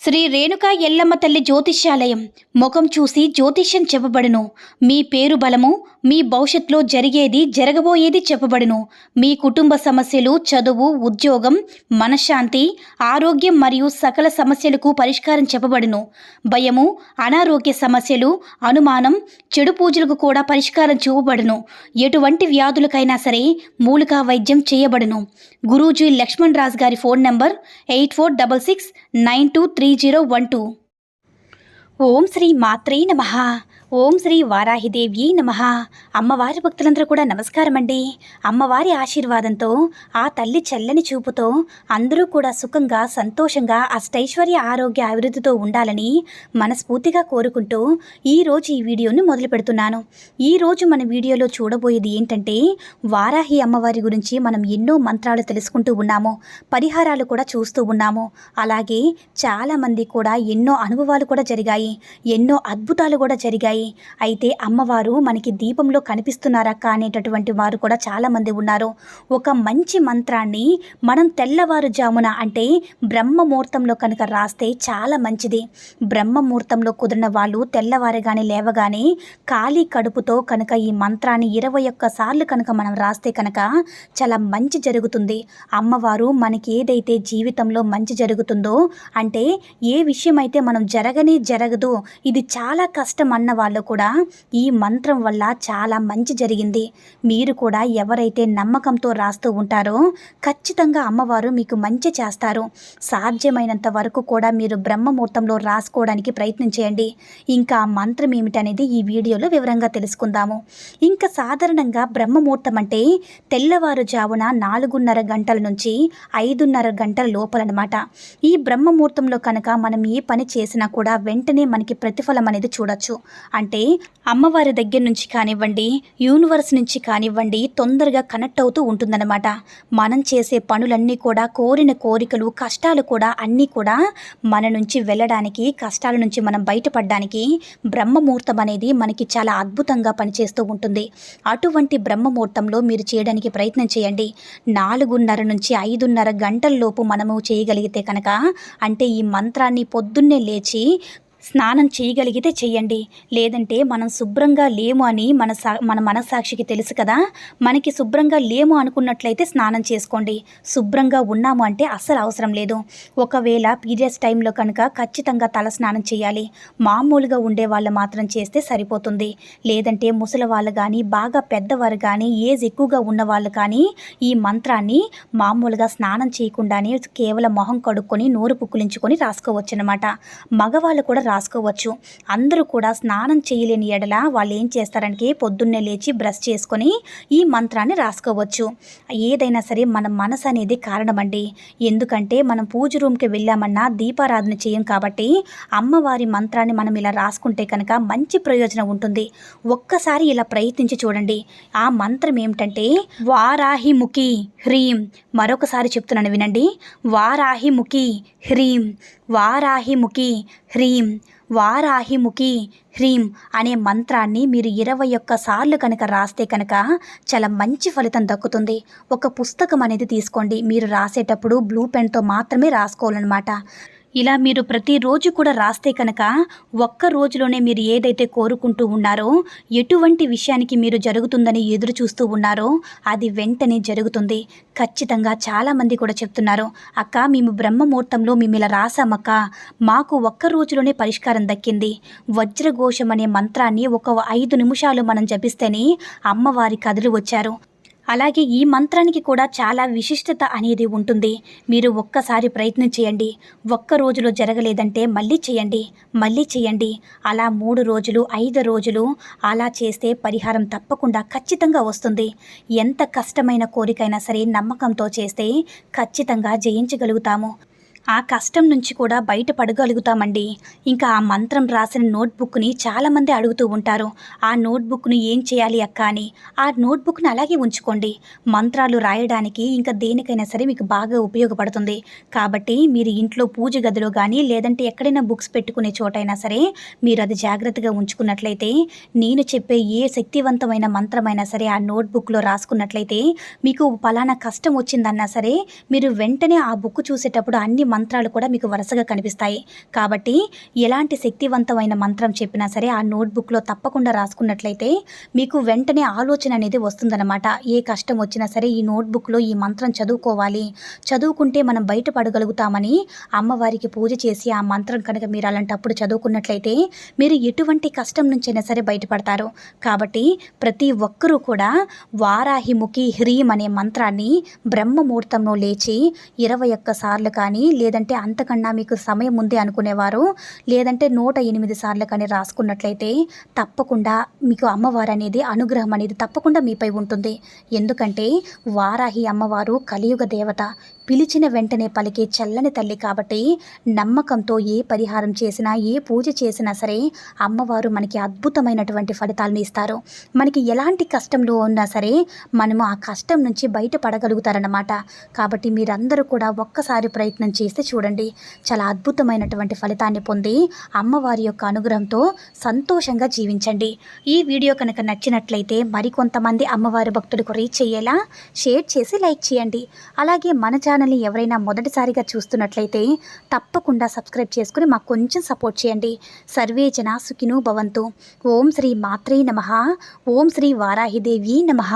శ్రీ రేణుకా ఎల్లమ్మ తల్లి జ్యోతిష్యాలయం ముఖం చూసి జ్యోతిష్యం చెప్పబడును. మీ పేరు బలము, మీ భవిష్యత్తులో జరిగేది జరగబోయేది చెప్పబడును. మీ కుటుంబ సమస్యలు, చదువు, ఉద్యోగం, మనశ్శాంతి, ఆరోగ్యం మరియు సకల సమస్యలకు పరిష్కారం చెప్పబడును. భయము, అనారోగ్య సమస్యలు, అనుమానం, చెడు పూజలకు కూడా పరిష్కారం చూపబడును. ఎటువంటి వ్యాధులకైనా సరే మూలికా వైద్యం చేయబడును. గురూజీ లక్ష్మణ్ రాజ్ గారి ఫోన్ నంబర్ 8466923012. ఓం శ్రీ మాత్రే నమః. ఓం శ్రీ వారాహిదేవి నమః. అమ్మవారి భక్తులందరూ కూడా నమస్కారం అండి. అమ్మవారి ఆశీర్వాదంతో, ఆ తల్లి చల్లని చూపుతో అందరూ కూడా సుఖంగా, సంతోషంగా, అష్టైశ్వర్య, ఆరోగ్య, అభివృద్ధితో ఉండాలని మనస్ఫూర్తిగా కోరుకుంటూ ఈరోజు ఈ వీడియోని మొదలు పెడుతున్నాను. ఈరోజు మన వీడియోలో చూడబోయేది ఏంటంటే, వారాహి అమ్మవారి గురించి మనం ఎన్నో మంత్రాలు తెలుసుకుంటూ ఉన్నాము, పరిహారాలు కూడా చూస్తూ ఉన్నాము. అలాగే చాలామంది కూడా ఎన్నో అనుభవాలు కూడా జరిగాయి, ఎన్నో అద్భుతాలు కూడా జరిగాయి. అయితే అమ్మవారు మనకి దీపంలో కనిపిస్తున్నారక్క అనేటటువంటి వారు కూడా చాలామంది ఉన్నారు. ఒక మంచి మంత్రాన్ని మనం తెల్లవారుజామున అంటే బ్రహ్మముహూర్తంలో కనుక రాస్తే చాలా మంచిది. బ్రహ్మముహూర్తంలో కుదిరిన వాళ్ళు తెల్లవారుగానే లేవగానే ఖాళీ కడుపుతో కనుక ఈ మంత్రాన్ని 21 సార్లు కనుక మనం రాస్తే కనుక చాలా మంచి జరుగుతుంది. అమ్మవారు మనకి ఏదైతే జీవితంలో మంచి జరుగుతుందో, అంటే ఏ విషయం అయితే మనం జరగదు, ఇది చాలా కష్టం అన్న వాళ్ళు కూడా ఈ మంత్రం వల్ల చాలా మంచి జరిగింది. మీరు కూడా ఎవరైతే నమ్మకంతో రాస్తూ ఉంటారో ఖచ్చితంగా అమ్మవారు మీకు మంచి చేస్తారు. సాధ్యమైనంత వరకు కూడా మీరు బ్రహ్మముహూర్తంలో రాసుకోవడానికి ప్రయత్నం చేయండి. ఇంకా ఆ మంత్రం ఏమిటనేది ఈ వీడియోలో వివరంగా తెలుసుకుందాము. ఇంకా సాధారణంగా బ్రహ్మముహూర్తం అంటే తెల్లవారుజామున 4:30 గంటల నుంచి 5:30 గంటల లోపలనమాట. ఈ బ్రహ్మముహూర్తంలో కనుక మనం ఏ పని చేసినా కూడా వెంటనే మనకి ప్రతిఫలం అనేది చూడొచ్చు. అంటే అమ్మవారి దగ్గర నుంచి కానివ్వండి, యూనివర్స్ నుంచి కానివ్వండి, తొందరగా కనెక్ట్ అవుతూ ఉంటుందన్నమాట. మనం చేసే పనులన్నీ కూడా, కోరిన కోరికలు, కష్టాలు కూడా అన్నీ కూడా మన నుంచి వెళ్ళడానికి, కష్టాల నుంచి మనం బయటపడడానికి బ్రహ్మముహూర్తం అనేది మనకి చాలా అద్భుతంగా పనిచేస్తూ ఉంటుంది. అటువంటి బ్రహ్మముహూర్తంలో మీరు చేయడానికి ప్రయత్నం చేయండి. 4:30 నుంచి 5:30 గంటల లోపు మనము చేయగలిగితే కనుక, అంటే ఈ మంత్రాన్ని పొద్దున్నే లేచి స్నానం చేయగలిగితే చెయ్యండి. లేదంటే మనం శుభ్రంగా లేము అని మన మనస్సాక్షికి తెలుసు కదా. మనకి శుభ్రంగా లేము అనుకున్నట్లయితే స్నానం చేసుకోండి. శుభ్రంగా ఉన్నాము అంటే అస్సలు అవసరం లేదు. ఒకవేళ పీరియడ్స్ టైంలో కనుక ఖచ్చితంగా తల స్నానం చేయాలి. మామూలుగా ఉండే వాళ్ళు మాత్రం చేస్తే సరిపోతుంది. లేదంటే ముసలి వాళ్ళు కానీ, బాగా పెద్దవారు కానీ, ఏజ్ ఎక్కువగా ఉన్నవాళ్ళు కానీ ఈ మంత్రాన్ని మామూలుగా స్నానం చేయకుండానే కేవలం మొహం కడుక్కొని నోరు పుక్కిలించుకొని రాసుకోవచ్చు అన్నమాట. మగవాళ్ళు కూడా రాసుకోవచ్చు. అందరూ కూడా స్నానం చేయలేని ఎడల వాళ్ళు ఏం చేస్తారంటే పొద్దున్నే లేచి బ్రష్ చేసుకొని ఈ మంత్రాన్ని రాసుకోవచ్చు. ఏదైనా సరే మన మనసు అనేది కారణమండి. ఎందుకంటే మనం పూజ రూమ్కి వెళ్ళామన్నా దీపారాధన చేయం కాబట్టి అమ్మవారి మంత్రాన్ని మనం ఇలా రాసుకుంటే కనుక మంచి ప్రయోజనం ఉంటుంది. ఒక్కసారి ఇలా ప్రయత్నించి చూడండి. ఆ మంత్రం ఏమిటంటే వారాహిముఖి హ్రీం. మరొకసారి చెప్తున్నాను వినండి. వారాహిముఖి హ్రీం, వారాహిముఖి హ్రీం, వారాహిముఖి హ్రీం అనే మంత్రాన్ని మీరు 21 సార్లు కనుక రాస్తే కనుక చాలా మంచి ఫలితం దక్కుతుంది. ఒక పుస్తకం అనేది తీసుకోండి. మీరు రాసేటప్పుడు బ్లూ పెన్తో మాత్రమే రాసుకోవాలన్నమాట. ఇలా మీరు ప్రతిరోజు కూడా రాస్తే కనుక ఒక్క రోజులోనే మీరు ఏదైతే కోరుకుంటూ ఉన్నారో, ఎటువంటి విషయానికి మీరు జరుగుతుందని ఎదురు చూస్తూ ఉన్నారో అది వెంటనే జరుగుతుంది. ఖచ్చితంగా చాలామంది కూడా చెప్తున్నారు, అక్క మేము బ్రహ్మముహూర్తంలో మేము ఇలా రాసామక్క, మాకు ఒక్క రోజులోనే పరిష్కారం దక్కింది. వజ్రఘోషం అనే మంత్రాన్ని ఒక 5 నిమిషాలు మనం జపిస్తేనే అమ్మవారి కథలు వచ్చారు. అలాగే ఈ మంత్రానికి కూడా చాలా విశిష్టత అనేది ఉంటుంది. మీరు ఒక్కసారి ప్రయత్నం చేయండి. ఒక్క రోజులో జరగలేదంటే మళ్ళీ చేయండి. అలా 3 రోజులు, 5 రోజులు అలా చేస్తే పరిహారం తప్పకుండా ఖచ్చితంగా వస్తుంది. ఎంత కష్టమైన కోరికైనా సరే నమ్మకంతో చేస్తే ఖచ్చితంగా జయించగలుగుతాము. ఆ కష్టం నుంచి కూడా బయటపడగలుగుతామండి. ఇంకా ఆ మంత్రం రాసిన నోట్బుక్ని చాలామంది అడుగుతూ ఉంటారు, ఆ నోట్బుక్ని ఏం చేయాలి అక్క అని. ఆ నోట్బుక్ని అలాగే ఉంచుకోండి. మంత్రాలు రాయడానికి ఇంకా దేనికైనా సరే మీకు బాగా ఉపయోగపడుతుంది. కాబట్టి మీరు ఇంట్లో పూజ గదిలో కానీ, లేదంటే ఎక్కడైనా బుక్స్ పెట్టుకునే చోటైనా సరే మీరు అది జాగ్రత్తగా ఉంచుకున్నట్లయితే, నేను చెప్పే ఏ శక్తివంతమైన మంత్రమైనా సరే ఆ నోట్బుక్లో రాసుకున్నట్లయితే, మీకు పలానా కష్టం వచ్చిందన్నా సరే మీరు వెంటనే ఆ బుక్ చూసేటప్పుడు అన్ని మంత్రాలు కూడా మీకు వరుసగా కనిపిస్తాయి. కాబట్టి ఎలాంటి శక్తివంతమైన మంత్రం చెప్పినా సరే ఆ నోట్బుక్లో తప్పకుండా రాసుకున్నట్లయితే మీకు వెంటనే ఆలోచన అనేది వస్తుందన్నమాట. ఏ కష్టం వచ్చినా సరే ఈ నోట్బుక్లో ఈ మంత్రం చదువుకోవాలి, చదువుకుంటే మనం బయటపడగలుగుతామని అమ్మవారికి పూజ చేసి ఆ మంత్రం కనుక మీరు అలాంటప్పుడు చదువుకున్నట్లయితే మీరు ఎటువంటి కష్టం నుంచైనా సరే బయటపడతారు. కాబట్టి ప్రతి ఒక్కరూ కూడా వారాహిముఖి హ్రీం అనే మంత్రాన్ని బ్రహ్మముహూర్తంలో లేచి 21 సార్లు కానీ, లేదంటే అంతకన్నా మీకు సమయం ఉంది అనుకునేవారు లేదంటే 108 సార్లు కానీ రాసుకున్నట్లయితే తప్పకుండా మీకు అమ్మవారు అనేది అనుగ్రహం అనేది తప్పకుండా మీపై ఉంటుంది. ఎందుకంటే వారాహి అమ్మవారు కలియుగ దేవత, పిలిచిన వెంటనే పలికే చల్లని తల్లి. కాబట్టి నమ్మకంతో ఏ పరిహారం చేసినా, ఏ పూజ చేసినా సరే అమ్మవారు మనకి అద్భుతమైనటువంటి ఫలితాలను ఇస్తారు. మనకి ఎలాంటి కష్టంలో ఉన్నా సరే మనము ఆ కష్టం నుంచి బయటపడగలుగుతారన్నమాట. కాబట్టి మీరందరూ కూడా ఒక్కసారి ప్రయత్నం చేస్తే చూడండి, చాలా అద్భుతమైనటువంటి ఫలితాన్ని పొంది అమ్మవారి యొక్క అనుగ్రహంతో సంతోషంగా జీవించండి. ఈ వీడియో కనుక నచ్చినట్లయితే మరికొంతమంది అమ్మవారి భక్తులకు రీచ్ అయ్యేలా షేర్ చేసి లైక్ చేయండి. అలాగే మన ఛానల్ని ఎవరైనా మొదటిసారిగా చూస్తున్నట్లయితే తప్పకుండా సబ్స్క్రైబ్ చేసుకుని మాకు కొంచెం సపోర్ట్ చేయండి. సర్వే జనా సుఖినో భవంతు. ఓం శ్రీ మాత్రే నమః. ఓం శ్రీ వారాహిదేవి నమః.